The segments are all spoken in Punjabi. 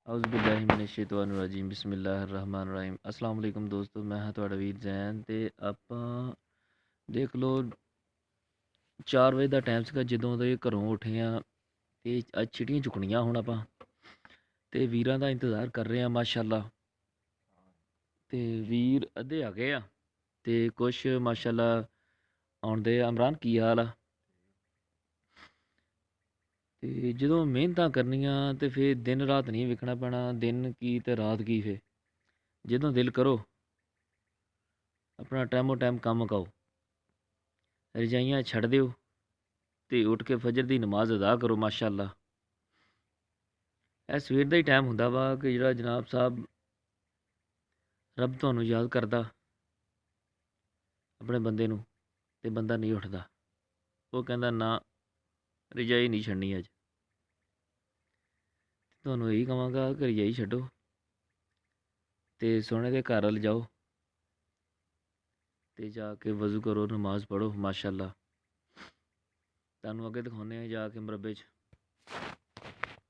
औज़ुबिल्लाहिमिनश्शैतानिर्रजीम बिस्मिल्लाहिर्रहमानिर्रहीम। अस्सलाम वालेकुम दोस्तों, मैं हाँ तुहाड़ा वीर जैन ते आपां देख लो 4 ਵਜੇ ਦਾ ਟਾਈਮ ਸੀਗਾ ਜਦੋਂ ਦੇ ਘਰੋਂ ਉੱਠੇ ਆ ਤੇ ਅੱਜ ਛਿਟੀਆਂ ਚੁੱਕਣੀਆਂ ਹੁਣ ਆਪਾਂ ਤੇ ਵੀਰਾਂ ਦਾ ਇੰਤਜ਼ਾਰ ਕਰ ਰਹੇ ਆ ਮਾਸ਼ਾਅੱਲਾ। ਤੇ ਵੀਰ ਅੱਧੇ ਆ ਗਏ ਆ ਤੇ ਕੁਛ ਮਾਸ਼ਾਅੱਲਾ ਆਉਂਦੇ ਆ। ਇਮਰਾਨ ਕੀ ਹਾਲ ਆ? ਤੇ ਜਦੋਂ ਮਿਹਨਤਾਂ ਕਰਨੀਆਂ ਤੇ ਫਿਰ ਦਿਨ ਰਾਤ ਨਹੀਂ ਵੇਖਣਾ ਪੈਣਾ, ਦਿਨ ਕੀ ਤੇ ਰਾਤ ਕੀ। ਫਿਰ ਜਦੋਂ ਦਿਲ ਕਰੋ ਆਪਣਾ ਟਾਈਮੋ ਟਾਈਮ ਕੰਮ ਮੁਕਾਓ, ਰਜਾਈਆਂ ਛੱਡ ਦਿਓ ਤੇ ਉੱਠ ਕੇ ਫਜਰ ਦੀ ਨਮਾਜ਼ ਅਦਾ ਕਰੋ ਮਾਸ਼ਾਅੱਲਾ। ਇਹ ਸਵੇਰ ਦਾ ਹੀ ਟਾਈਮ ਹੁੰਦਾ ਵਾ ਕਿ ਜਿਹੜਾ ਜਨਾਬ ਸਾਹਿਬ ਰੱਬ ਤੁਹਾਨੂੰ ਯਾਦ ਕਰਦਾ ਆਪਣੇ ਬੰਦੇ ਨੂੰ ਤੇ ਬੰਦਾ ਨਹੀਂ ਉੱਠਦਾ। ਉਹ ਕਹਿੰਦਾ ਨਾ ਰਜਾਈ ਨਹੀਂ ਛੱਡਣੀ ਅੱਜ। ਤੁਹਾਨੂੰ ਇਹੀ ਕਹਾਂਗਾ ਕਿ ਰਜਾਈ ਛੱਡੋ ਤੇ ਸੋਹਣੇ ਦੇ ਘਰ ਵੱਲ ਜਾਓ ਤੇ ਜਾ ਕੇ ਵਜ਼ੂ ਕਰੋ, ਨਮਾਜ਼ ਪੜ੍ਹੋ ਮਾਸ਼ਾਅੱਲਾ। ਤੁਹਾਨੂੰ ਅੱਗੇ ਦਿਖਾਉਂਦੇ ਹਾਂ ਜਾ ਕੇ ਮਰਬੇ 'ਚ।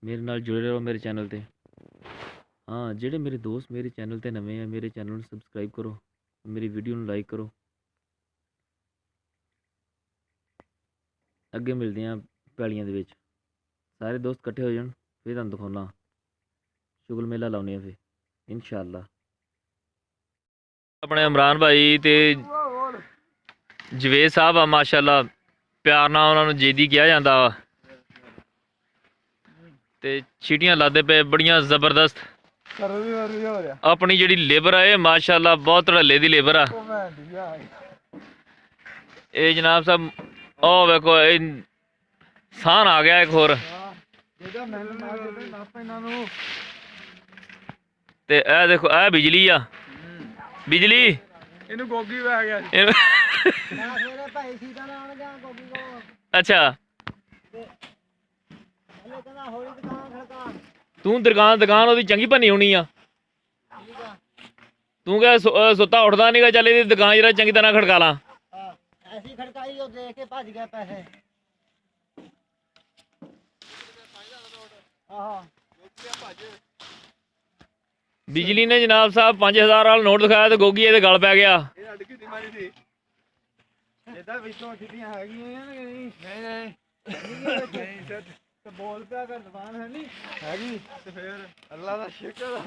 ਮੇਰੇ ਨਾਲ ਜੁੜੇ ਰਹੋ ਮੇਰੇ ਚੈਨਲ ਤੇ। ਹਾਂ, ਜਿਹੜੇ ਮੇਰੇ ਦੋਸਤ ਮੇਰੇ ਚੈਨਲ ਤੇ ਨਵੇਂ ਆ, ਮੇਰੇ ਚੈਨਲ ਨੂੰ ਸਬਸਕ੍ਰਾਈਬ ਕਰੋ, ਮੇਰੀ ਵੀਡੀਓ ਨੂੰ ਲਾਈਕ ਕਰੋ। ਅੱਗੇ ਮਿਲਦੇ ਹਾਂ ਪੈਲੀਆਂ ਦੇ ਵਿੱਚ, ਸਾਰੇ ਦੋਸਤ ਇਕੱਠੇ ਹੋ ਜਾਣ ਫਿਰ ਤੁਹਾਨੂੰ ਦਿਖਾਉਣਾ। ਸ਼ੁਗਲ ਮੇਲਾ ਲਾਉਂਦੇ ਆ ਫਿਰ ਇਨਸ਼ਾਅੱਲਾ। ਆਪਣੇ ਇਮਰਾਨ ਭਾਈ ਤੇ ਜਵੇਦ ਸਾਹਿਬ ਆ ਮਾਸ਼ਾਅੱਲਾ, ਪਿਆਰ ਨਾਲ ਉਹਨਾਂ ਨੂੰ ਜੇਦੀ ਕਿਹਾ ਜਾਂਦਾ ਵਾ ਤੇ ਛੀਟੀਆਂ ਲਾਦੇ ਪਏ ਬੜੀਆਂ ਜ਼ਬਰਦਸਤ। ਆਪਣੀ ਜਿਹੜੀ ਲੇਬਰ ਆ ਇਹ ਮਾਸ਼ਾਅੱਲਾ ਬਹੁਤ ਧੜੱਲੇ ਦੀ ਲੇਬਰ ਆ ਇਹ ਜਨਾਬ ਸਾਹਿਬ। ਉਹ ਵੇਖੋ ਇਹ ਸਾਨ ਆ ਗਿਆ ਇੱਕ ਹੋਰ ਤੇ ਇਹ ਦੇਖੋ ਇਹ ਬਿਜਲੀ ਆ, ਬਿਜਲੀ ਇਹਨੂੰ ਗੋਗੀ ਪੈ ਗਿਆ ਅੱਛਾ ਤੂੰ ਦੁਕਾਨ ਉਹਦੀ ਚੰਗੀ ਬਣੀ ਹੋਣੀ ਆ। ਤੂੰ ਕਿਹਾ ਸੁੱਤਾ ਉੱਠਦਾ ਨੀਗਾ, ਚੱਲ ਇਹਦੀ ਦੁਕਾਨ ਜਿਹੜਾ ਚੰਗੀ ਤਰ੍ਹਾਂ ਖੜਕਾ ਲਾ। ਐਸੀ ਖੜਕਾਈ ਉਹ ਦੇਖ ਕੇ ਭੱਜ ਗਿਆ ਪੈਸੇ। ਆਹ ਬਿਜਲੀ ਨੇ ਜਨਾਬ ਸਾਹਿਬ 5000 ਵਾਲਾ ਨੋਟ ਦਿਖਾਇਆ ਤੇ ਗੋਗੀ ਇਹਦੇ ਗਲ ਪੈ ਗਿਆ। ਇਹਦਾ ਵਿੱਚੋਂ ਛਿੱਟੀਆਂ ਹੈਗੀਆਂ ਨੇ ਨਹੀਂ ਤੇ ਬੋਲ ਪਿਆ ਕਰ ਦੁਕਾਨ ਹੈ ਨਹੀਂ ਹੈਗੀ ਤੇ ਫੇਰ ਅੱਲਾ ਦਾ ਸ਼ੁਕਰ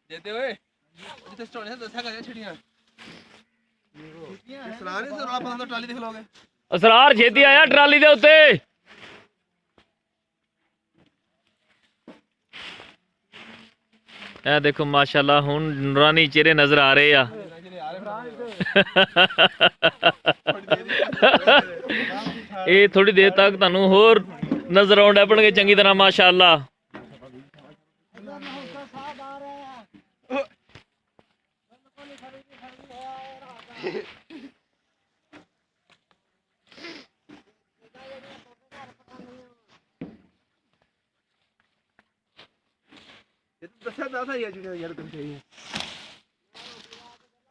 ਦੇਤੇ ਓਏ ਜਿੱਥੇ ਸਟੋਰੀ ਦੱਸਿਆ ਕਰਿਆ ਛਿੱਟੀਆਂ ਅਸਰਾਰ ਹੀ ਰੌਲਾ ਪਾਉਂਦਾ ਟਰਾਲੀ ਦੇਖ ਲੋਗੇ। ਅਸਰਾਰ ਛੇਤੀ ਆਇਆ ਟਰਾਲੀ ਦੇ ਉੱਤੇ। ਇਹ ਦੇਖੋ ਮਾਸ਼ਾਅੱਲਾ ਹੁਣ ਨੂਰਾਨੀ ਚਿਹਰੇ ਨਜ਼ਰ ਆ ਰਹੇ ਆ। ਇਹ ਥੋੜੀ ਦੇਰ ਤੱਕ ਤੁਹਾਨੂੰ ਹੋਰ ਨਜ਼ਰ ਆਉਣ ਲੱਪਣਗੇ ਚੰਗੀ ਤਰ੍ਹਾਂ ਮਾਸ਼ਾਅੱਲਾ।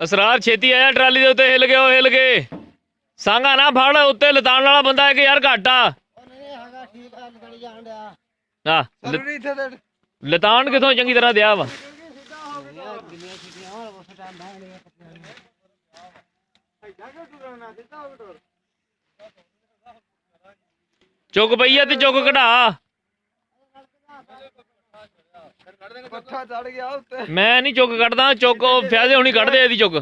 ਅਸਰਾਰ ਛੇਤੀ ਆਇਆ ਟਰਾਲੀ ਦੇ ਉੱਤੇ। ਹਿੱਲ ਗਿਆ, ਹਿੱਲ ਗਏ। ਸਾਂਗਾ ਨਾ ਫੜ, ਉੱਤੇ ਲਤਾਣ ਵਾਲਾ ਬੰਦਾ ਹੈ ਕਿ ਯਾਰ ਘੱਟ ਆ। ਲਤਾਣ ਕਿਥੋਂ ਚੰਗੀ ਤਰ੍ਹਾਂ ਦਿਆ ਵਾ। ਚੁੱਕ ਪਈ ਆ ਤੇ ਚੁੱਕ ਕਢਾ। ਮੈਂ ਨਹੀਂ ਚੁੱਕ ਕੱਢਦਾ, ਚੁੱਕ ਫੈਦੇ ਹੁਣੀ ਕੱਢਦੇ ਇਹਦੀ ਚੁੱਕ।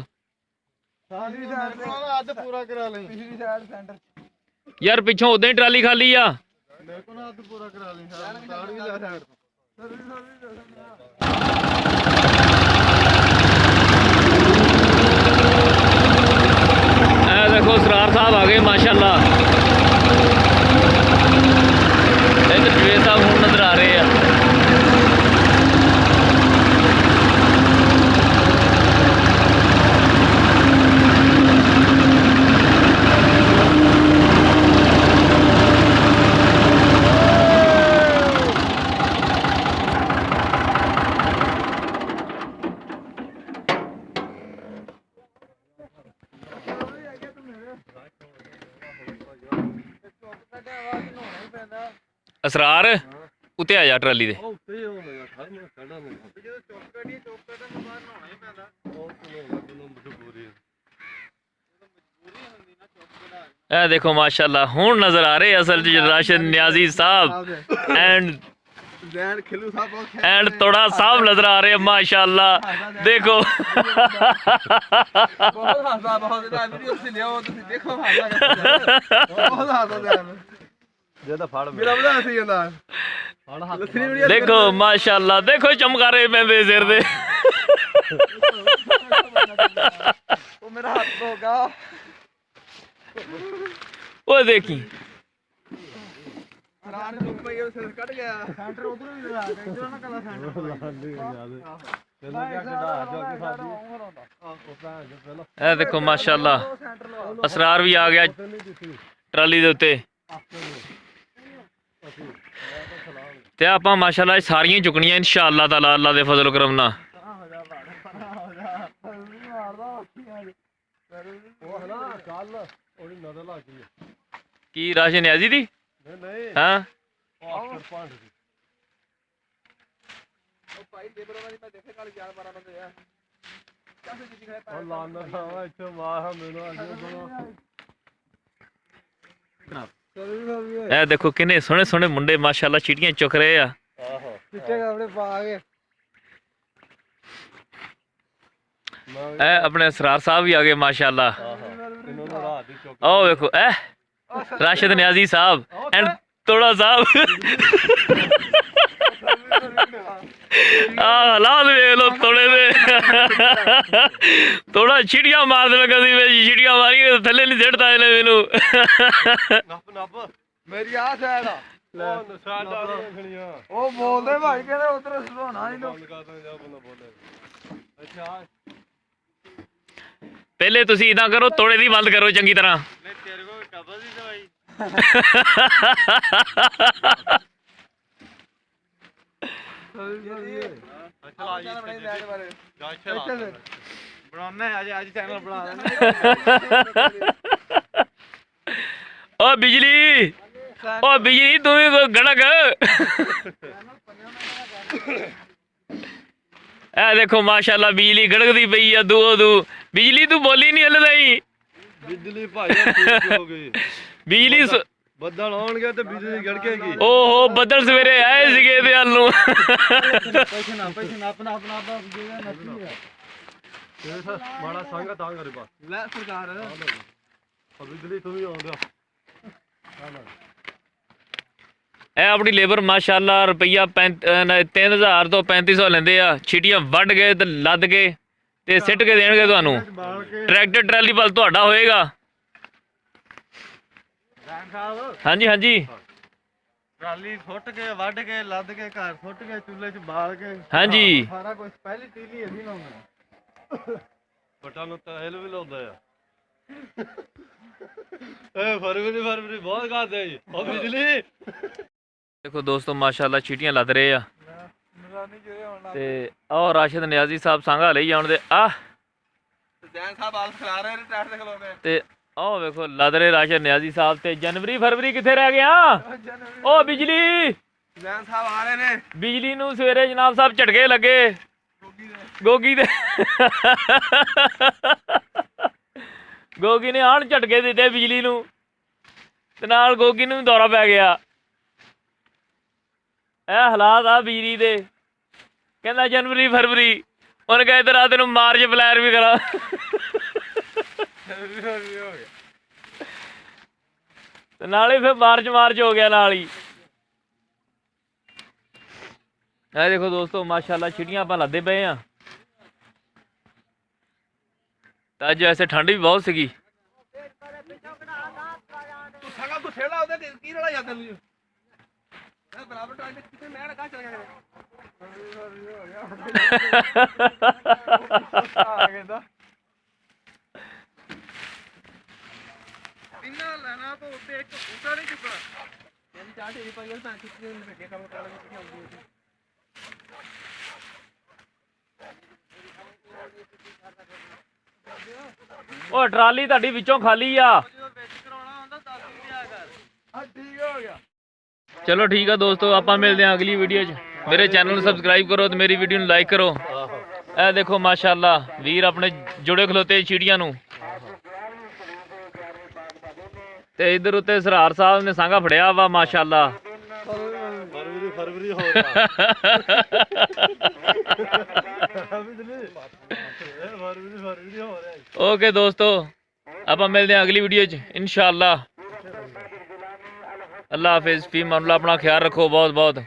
ਯਾਰ ਪਿੱਛੋਂ ਉਦਾਂ ਹੀ ਟਰਾਲੀ ਖਾਲੀ ਆ। ਇਹ ਦੇਖੋ ਸਰਾਰ ਸਾਹਿਬ ਆ ਗਏ ਮਾਸ਼ਾਅੱਲਾ। ਇੱਧਰ ਜਵੇਦ ਸਾਹਿਬ ਹੁਣ ਨਜ਼ਰ ਆ ਰਹੇ ਆ। ਅਸਰਾਰ ਉੱਤੇ ਆ ਜਾ ਟਰਾਲੀ ਦੇ। ਜਦੋਂ ਚੁੱਪ ਕਰੀਏ ਚੁੱਪ ਕਰਨ ਤੋਂ ਬਾਅਦ ਨਹਾਉਣਾ ਹੀ ਪੈਂਦਾ ਉਹ ਮਜਬੂਰੀ ਹੁੰਦੀ ਨਾ ਚੁੱਪ ਕਰਾ ਇਹ ਦੇਖੋ ਮਾਸ਼ਾਅੱਲਾ ਹੁਣ ਨਜ਼ਰ ਆ ਰਹੇ ਅਸਲ ਚ ਰਾਸ਼ਿਦ ਨਿਆਜ਼ੀ ਸਾਹਿਬ ਜ਼ੈਨ ਖਿਲੂ ਸਾਹਿਬ ਬਹੁਤ ਐਂਡ ਤੋੜਾ ਸਾਹਿਬ ਨਜ਼ਰ ਆ ਰਹੇ ਮਾਸ਼ਾਅੱਲਾ ਦੇਖੋ ਬਹੁਤ ਹਾਸਾ ਬਹੁਤ ਇਹਦਾ ਵੀਡੀਓ ਤੁਸੀਂ ਲਿਆਓ ਤੁਸੀਂ ਦੇਖੋ ਹਾਸਾ ਬਹੁਤ ਹਾਸਾ ਜ਼ੈਨ ਜੇ ਤਾਂ ਫੜ ਮੇਰਾ ਬਣਾ ਸੀ ਜਾਂਦਾ ਲੱਸੀ ਵੀਡੀਓ ਦੇਖੋ ਮਾਸ਼ਾਅੱਲਾ ਦੇਖੋ ਚਮਕਾਰੇ ਪੈਂਦੇ ਸਿਰ ਦੇ ਉਹ ਮੇਰਾ ਹੱਥ ਹੋ ਗਿਆ ਉਹ ਦੇਖੀ ਰਾਤ ਨੂੰ ਪਈ ਉਹ ਸਿਰ ਕੱਢ ਗਿਆ ਸੈਂਟਰ ਉਧਰੋਂ ਵੀ ਲਗਾ ਦੇ ਇਧਰੋਂ ਨਾ ਕੱਲਾ ਸੈਂਟਰ ਇਹ ਦੇਖੋ ਮਾਸ਼ਾਅੱਲਾ ਅਸਰਾਰ ਵੀ ਆ ਗਿਆ ਟਰਾਲੀ ਦੇ ਉੱਤੇ ਤੇ ਆਪਾਂ ਮਾਸ਼ਾਅੱਲਾ ਸਾਰੀਆਂ ਚੁੱਕਣੀਆਂ ਇਨਸ਼ਾਅੱਲਾ ਤਾਲਾ ਅੱਲਾ ਦੇ ਫਜ਼ਲ ਕਰਮ ਨਾਲ ਕੀ ਰਾਸ਼ਿਦ ਨਿਆਜ਼ੀ ਦੀ ਹਾਂ ਉਹ ਭਾਈ ਲੇਬਰ ਵਾਲੀ ਮੈਂ ਦੇਖੇ ਕੱਲ 11 12 ਬੰਦੇ ਆ ਕਾਹਦੇ ਜੀ ਖਾਏ ਉਹ ਲਾਣਾ ਨਾ ਇੱਥੇ ਮਾਰ ਮੈਨੂੰ ਇਹ ਦੇਖੋ ਕਿੰਨੇ ਸੋਹਣੇ ਸੋਹਣੇ ਮੁੰਡੇ ਮਾਸ਼ਾਅੱਲਾ ਚੀਟੀਆਂ ਚੁੱਕ ਰਹੇ ਆ ਆਹੋ ਚਿੱਟੇ ਕੱਪੜੇ ਪਾ ਕੇ ਇਹ ਆਪਣੇ ਅਸਰਾਰ ਸਾਹਿਬ ਵੀ ਆ ਗਏ ਮਾਸ਼ਾਅੱਲਾ ਆਓ ਵੇਖੋ ਇਹ ਰਾਸ਼ਿਦ ਨਿਆਜ਼ੀ ਸਾਹਿਬ ਐਂਡ ਤੋੜਾ ਸਾਹਿਬ ਹਾਲਾਤ ਵੇਖ ਲੋ ਤੋੜੇ ਦੇ ਤੋੜਾ ਛਿੜੀਆਂ ਮਾਰ ਦੇ ਕਦੀ ਵੇ ਛਿੜੀਆਂ ਮਾਰੀ ਥੱਲੇ ਨਹੀਂ ਸਿੱਟਦਾ ਇਹਨੇ ਮੈਨੂੰ ਨੱਪ ਮੇਰੀ ਆ ਸਾਈਡ ਆ ਉਹ ਸਾਡਾ ਦੇਖਣੀਆਂ ਉਹ ਬੋਲਦੇ ਭਾਈ ਕਹਿੰਦੇ ਉਧਰ ਸੁਣਾਉਣਾ ਨਹੀਂ ਅੱਛਾ ਪਹਿਲੇ ਤੁਸੀਂ ਇਦਾਂ ਕਰੋ ਤੋੜੇ ਦੀ ਬੰਦ ਕਰੋ ਚੰਗੀ ਤਰ੍ਹਾਂ ਨਹੀਂ ਤੇਰੇ ਕੋਲ ਕਬਰ ਦੀ ਦਵਾਈ ਬਣਾਉਣਾ ਅੱਜ ਚੈਨਲ ਬਣਾ ਓ ਬਿਜਲੀ ਤੂੰ ਵੀ ਗੜਕ ਇਹ ਦੇਖੋ ਮਾਸ਼ਾਅੱਲਾ ਬਿਜਲੀ ਗੜਕਦੀ ਪਈ ਆ ਦੂ ਬਿਜਲੀ ਤੂੰ ਬੋਲੀ ਨਹੀਂ ਹਲੇ ਤਾਈ ਬਿਜਲੀ ਭਾਈ ਹੋ ਗਈ ਬਿਜਲੀ ਬੱਦਲ ਆਉਣਗੇ ਤੇ ਬਿਜਲੀ ਗੜਕੇਗੀ ਓਹੋ ਬੱਦਲ ਸਵੇਰੇ ਆਏ ਸੀਗੇ ਇਹਦੇ ਹੱਲ ਨੂੰ ਪੈਸੇ ਨਾ ਆਪਣਾ ਜਿਹੜਾ ਨੱਚੀ ਆ ਮਾੜਾ ਸੰਗ ਤਾਂ ਕਰੇ ਬਸ ਲੈ ਸਰਕਾਰ ਬਿਜਲੀ ਤੂੰ ਵੀ ਆਉਂਦਾ ਇਹ ਆਪਣੀ ਲੇਬਰ ਮਾਸ਼ਾਅੱਲਾ ਰੁਪਈਆ 3000 ਤੋਂ 3500 ਲੈਂਦੇ ਆ ਛਿਟੀਆਂ ਵੱਢ ਕੇ ਤੇ ਲੱਦ ਕੇ ਤੇ ਸਿੱਟ ਕੇ ਦੇਣਗੇ ਤੁਹਾਨੂੰ ਟਰੈਕਟਰ ਟਰਾਲੀ ਵੱਲ ਤੁਹਾਡਾ ਹੋਏਗਾ ਹਾਂਜੀ ਟਰਾਲੀ ਫੁੱਟ ਕੇ ਵੱਢ ਕੇ ਲੱਦ ਕੇ ਘਰ ਫੁੱਟ ਕੇ ਚੁੱਲ੍ਹੇ 'ਚ ਬਾਲ ਕੇ ਹਾਂਜੀ ਸਾਰਾ ਕੁਝ ਪਹਿਲੀ ਤੀਲੀ ਅਸੀਂ ਲਾਉਣਾ ਪਟਾ ਨੂੰ ਤਹਿਲ ਵੀ ਲਾਉਂਦਾ ਆ ਫਰਵਰੀ ਬਹੁਤ ਕਰਦੇ ਜੀ ਉਹ ਬਿਜਲੀ ਦੇਖੋ ਦੋਸਤੋ ਮਾਸ਼ਾਅੱਲਾ ਛਿਟੀਆਂ ਲੱਦ ਰਹੇ ਆ ਤੇ ਆਹ ਰਾਸ਼ਿਦ ਨਿਆਜ਼ੀ ਸਾਹਿਬ ਸੰਘਾ ਲਈ ਜਾਣ ਦੇ ਜੈਨ ਸਾਹਿਬ ਆਲ ਖਿਲਾ ਰਹੇ ਨੇ ਟਰੈਕਟਰ ਦੇ ਖਲੋ ਕੇ ਤੇ ਆਹ ਵੇਖੋ ਲੱਦ ਰਹੇ ਰਾਸ਼ਿਦ ਨਿਆਜ਼ੀ ਸਾਹਿਬ ਤੇ ਜਨਵਰੀ ਫਰਵਰੀ ਕਿੱਥੇ ਰਹਿ ਗਿਆ ਓ ਬਿਜਲੀ ਜੈਨ ਸਾਹਿਬ ਆ ਰਹੇ ਨੇ ਬਿਜਲੀ ਨੂੰ ਸਵੇਰੇ ਜਨਾਬ ਸਾਹਿਬ ਝਟਕੇ ਲੱਗੇ ਗੋਗੀ ਦੇ ਗੋਗੀ ਨੇ ਆਣ ਝਟਕੇ ਦਿੱਤੇ ਬਿਜਲੀ ਨੂੰ ਤੇ ਨਾਲ ਗੋਗੀ ਨੂੰ ਦੌਰਾ ਪੈ ਗਿਆ ਇਹ ਹਾਲਾਤ ਆ ਬਿਜਲੀ ਦੇ ਕਹਿੰਦਾ ਜਨਵਰੀ ਫਰਵਰੀ ਉਹਨੇ ਕਿਹਾ ਇਧਰ ਆ ਤੈਨੂੰ ਮਾਰਚ ਫਲੈਰ ਵੀ ਕਰਾਂ ਤੇ ਨਾਲੇ ਫਿਰ ਮਾਰਚ ਹੋ ਗਿਆ ਨਾਲ ਹੀ ਇਹ ਦੇਖੋ ਦੋਸਤੋ ਮਾਸ਼ਾਅੱਲਾ ਛਿੜੀਆਂ ਆਪਾਂ ਲੱਦੇ ਪਏ ਆ ਤਾਂ ਅੱਜ ਐਸੇ ਠੰਡ ਵੀ ਬਹੁਤ ਸੀਗੀ ਤੂੰ ਸੰਗਾ ਤੂੰ ਛੇੜਾ ਉਹਦੇ ਕੀ ਰਲਾ ਜਾਂਦਾ ਤੈਨੂੰ ਮੈਂ ਬਰਾਬਰ ਟਾਈਮ ਤੇ ਕਿਤੇ ਮੈਂ ਕਾ ਚਲ ਗਿਆ ਆ ਗਿਆ ਇੰਨਾ ਲੈਣਾ ਤਾਂ ਉੱਤੇ ਇੱਕ ਬੂਟਾ ਨਹੀਂ ਚੁੱਕਣਾ ਤਿੰਨ ਚਾਰ ਢੇਰੀ ਪਾਈਆਂ ਤਾਂ ਕਿਤੇ ਨਹੀਂ ਲੱਗੇ ਕੰਮ ਕਰਨ ਵਿੱਚ ਆਉਂਦੀ ਸੀ ਉਹ ਟਰਾਲੀ ਤੁਹਾਡੀ ਵਿੱਚੋਂ ਖਾਲੀ ਆ ਜਦੋਂ ਵਿੱਚ ਕਰਾਉਣਾ ਹੁੰਦਾ ਦੱਸ ਹੀ ਦਿਆ ਕਰ ਠੀਕ ਹੋ ਗਿਆ ਚਲੋ ਠੀਕ ਆ ਦੋਸਤੋ ਆਪਾਂ ਮਿਲਦੇ ਹਾਂ ਅਗਲੀ ਵੀਡੀਓ 'ਚ मेरे चैनल ਨੂੰ ਸਬਸਕ੍ਰਾਈਬ ਕਰੋ ਤੇ ਮੇਰੀ ਵੀਡੀਓ ਨੂੰ ਲਾਈਕ ਕਰੋ। ਇਹ ਦੇਖੋ ਮਾਸ਼ਾਅੱਲਾ ਵੀਰ ਆਪਣੇ ਜੁੜੇ ਖਲੋਤੇ ਚਿੜੀਆਂ ਨੂੰ। ਤੇ ਇਧਰ ਉੱਤੇ ਸਰਹਾਰ ਸਾਹਿਬ ਨੇ ਸਾਂਗਾ ਫੜਿਆ ਵਾ ਮਾਸ਼ਾਅੱਲਾ। ਫਰਵਰੀ ਹੋ ਰਿਹਾ ਓਕੇ ਦੋਸਤੋ, ਆਪਾਂ ਮਿਲਦੇ ਹਾਂ ਅਗਲੀ ਵੀਡੀਓ 'ਚ ਇਨਸ਼ਾਅੱਲਾ। ਅੱਲਾ ਹਾਫਿਜ਼, ਫੀ ਮਾनुल्लाह, अपना ख्याल रखो बहुत बहुत।